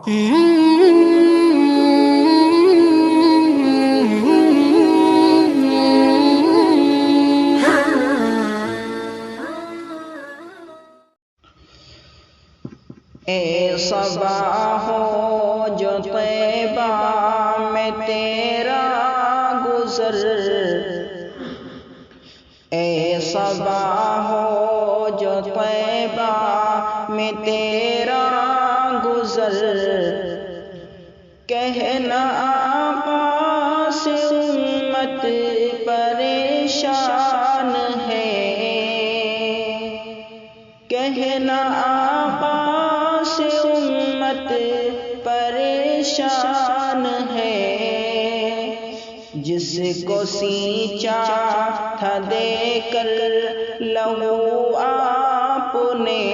اے صبا ہو جو طیبہ میں تیرا گزر، اے صبا ہو جو طیبہ میں تیرا گزر، کہنا آقا سے امت پریشان ہے، کہنا آقا سے امت پریشان ہے، جس کو سینچا تھا دے کر لہو آپ نے،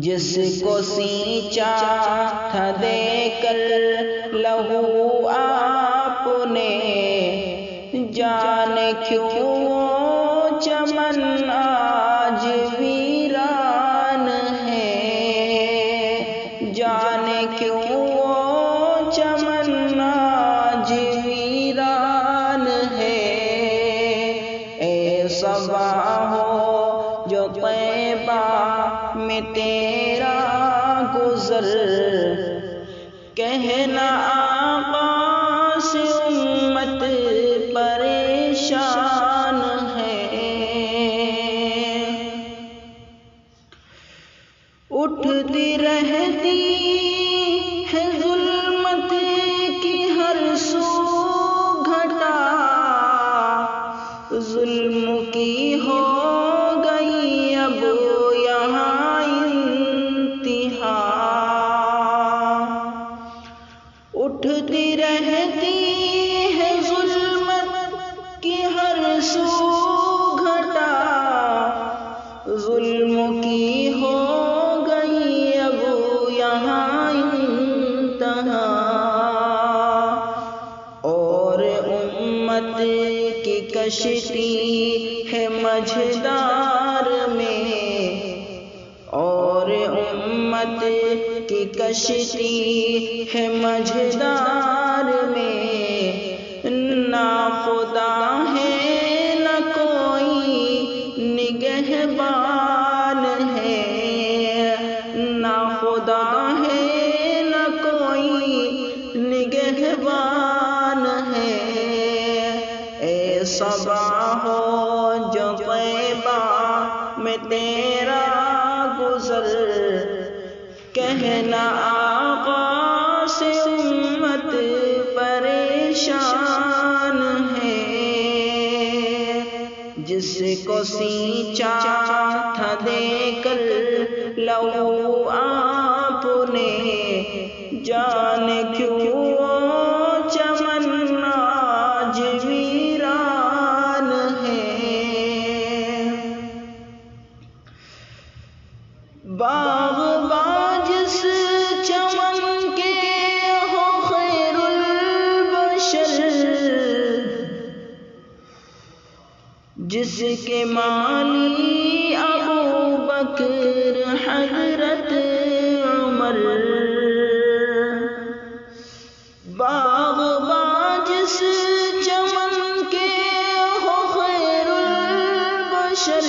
جس کو سینچا تھا دے کر لہو آپ نے، جانے کیوں چمن آج ویران ہے، جانے کیوں چمن آج ویران ہے، اے صبا ہو جو طیبہ میں تیرا گزر، کہنا آقا سے امت پریشان ہے، اٹھتی رہتی ہے ظلمت کی ہر سو گھٹا، ظلم کی ہو گئی اب یہاں انتہا، اٹھتی رہتی ہے ظلمت کی ہر سو گھٹا، ظلم کی ہو گئی اب یہاں انتہا، اور امت کی کشتی ہے مجھدار میں، اور امت کی کشتی ہے مجھدار میں، نہ خدا ہے نہ کوئی نگہبان ہے، نہ خدا ہے نہ کوئی نگہبان ہے، اے صبا ہو جو طیبہ میں تیرا گزر، کہنا آقا سے امت پریشان ہے، جس کو سینچا تھا دے کر لہو آپ نے، جانے کیوں چمن آج ویران ہے، باغ باجس چمن کے ہو خیر البشر، جس کے مالی ابو بکر حضرت عمر، باغ باجس چمن کے ہو خیر البشر،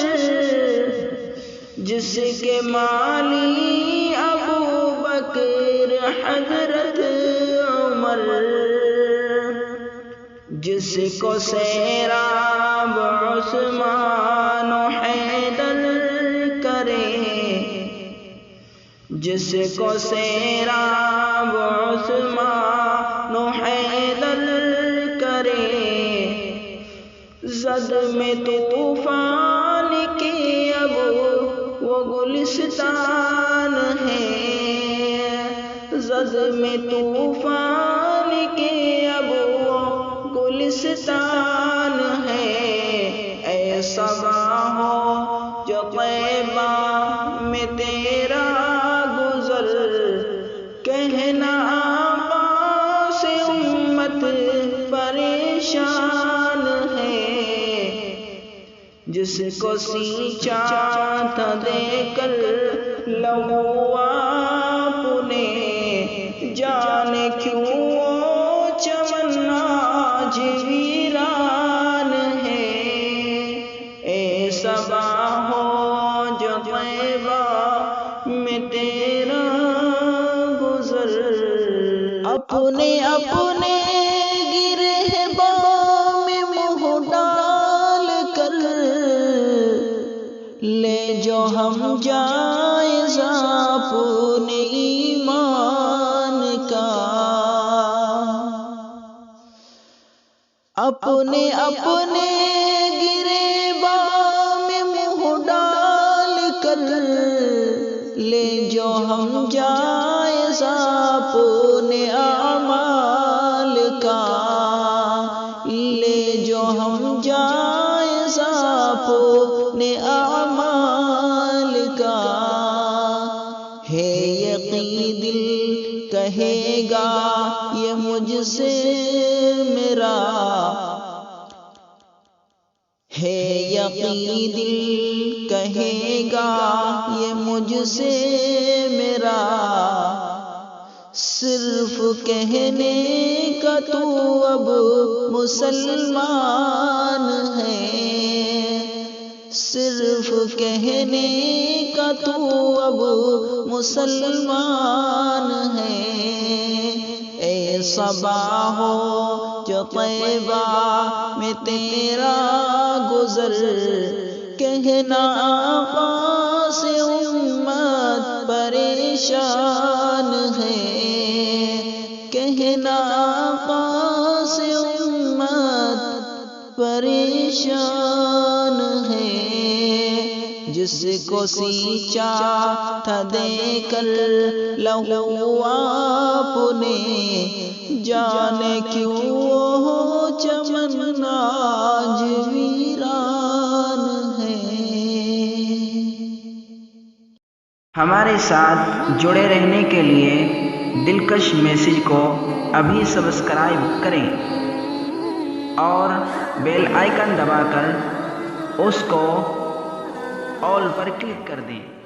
جس کے مالی ابو بکر حضرت عمر، جس کو سیراب عثمان و حیدر کرے، جس کو سیراب عثمان و حیدر کرے، زد میں طوفان کے اب وہ گلستان ہے، زد میں طوفان کے اب وہ گلستان ہے، اے صبا ہو جو طیبہ میں تیرا گزر، کہنا آقا سے امت پریشان ہے، جس کو سینچا تھا دے کر لہو میں تیرا گزر، اپنے اپنے گرہباں میں منہ ڈال کر لے جو ہم جائزہ اپنے ایمان کا، اپنے اپنے گرہباں میں منہ ڈال کر لے جو ہم جائزہ اپنے اعمال کا، لے جو ہم جائزہ اپنے اعمال کا۔ ہے یقین دل کہے گا یہ مجھ سے میرا، ہے یقین دل کہے گا یہ مجھ سے میرا، صرف کہنے کا تو اب مسلمان ہے، صرف کہنے کا تو اب مسلمان ہے۔ اے صبا ہو جو طیبہ میں تیرا گزر، کہنا آقا سے امت پریشان ہے، کہنا آقا سے امت پریشان ہے۔ جس کو سینچا تھا دے کر لہو آپ نے، جانے کیوں وہ چمن آج ویران ہے۔ ہمارے ساتھ جڑے رہنے کے لیے دلکش میسج کو ابھی سبسکرائب کریں اور بیل آئیکن دبا کر اس کو آل پر کلک کر دیں۔